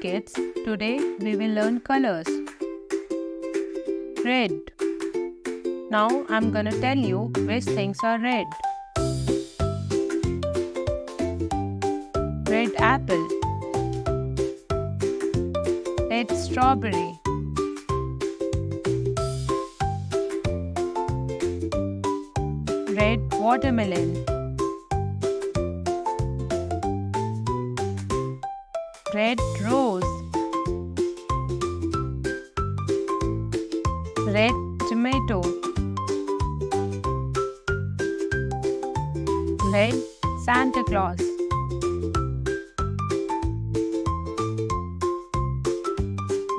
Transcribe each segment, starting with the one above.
kids, today we will learn colors. Red. Now I'm gonna tell you which things are red. Red apple. Red strawberry. Red watermelon. Red rose. Red tomato. Red Santa Claus.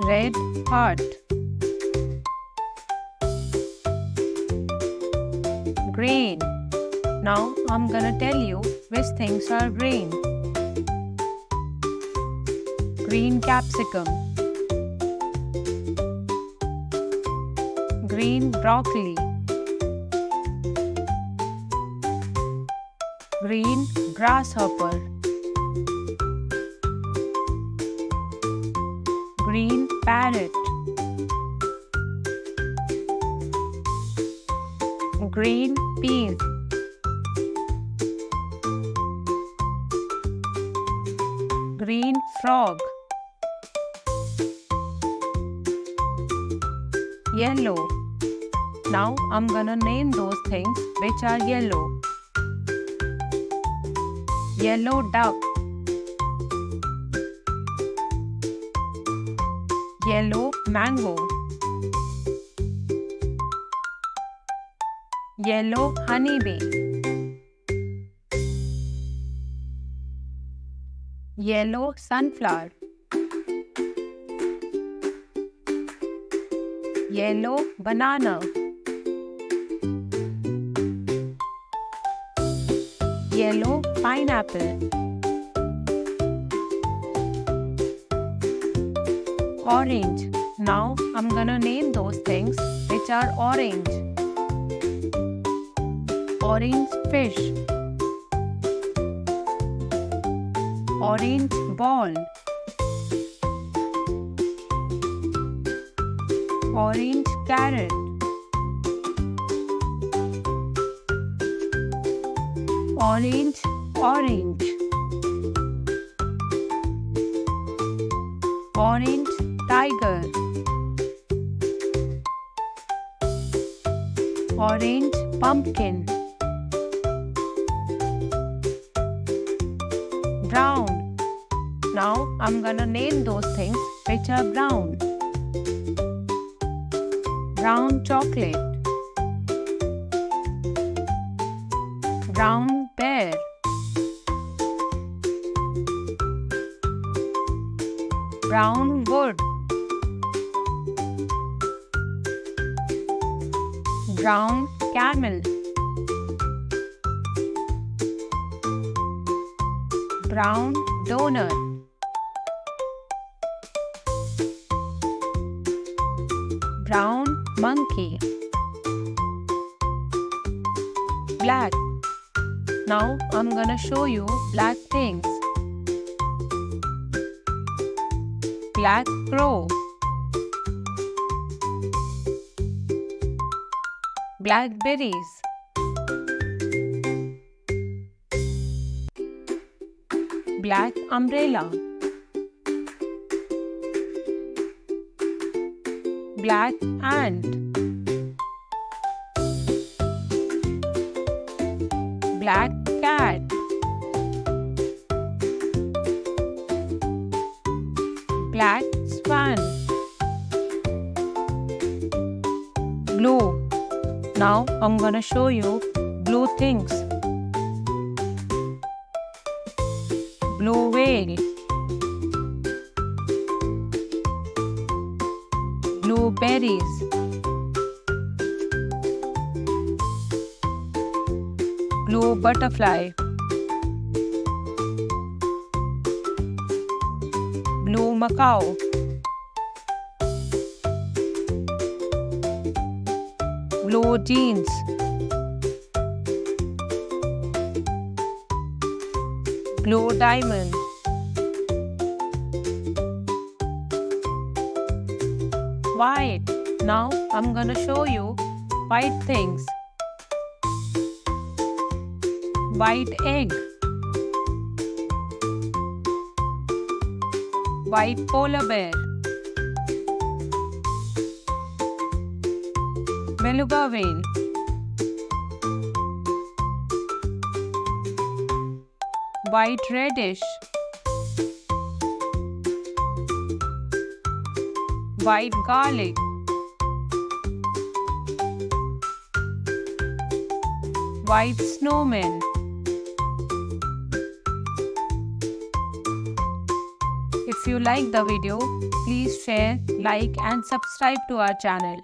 Red heart. Green. Now I'm gonna tell you which things are green. Green capsicum. Green broccoli. Green grasshopper. Green parrot. Green peas. Green frog. Yellow. Now I'm gonna name those things which are yellow. Yellow duck. Yellow mango. Yellow honeybee. Yellow sunflower. Yellow banana. Yellow pineapple. Orange. Now I'm gonna name those things which are orange. Orange fish. Orange ball. Orange carrot. Orange orange. Orange tiger. Orange pumpkin. Brown. Now I'm gonna name those things which are brown. Brown chocolate. Brown bear. Brown wood. Brown camel. Brown donut. Brown monkey. Black. Now I'm gonna show you black things. Black crow. Blackberries. Black umbrella. Black ant. Black cat. Black swan. Blue. Now I'm gonna show you blue things. Blue whale. Blueberries. Blue butterfly. Blue macaw. Blue jeans. Blue diamond. white. Now I'm gonna show you white things. White egg. White polar bear. Beluga whale. White radish. White garlic. White snowman. If you like the video, please share, like and subscribe to our channel.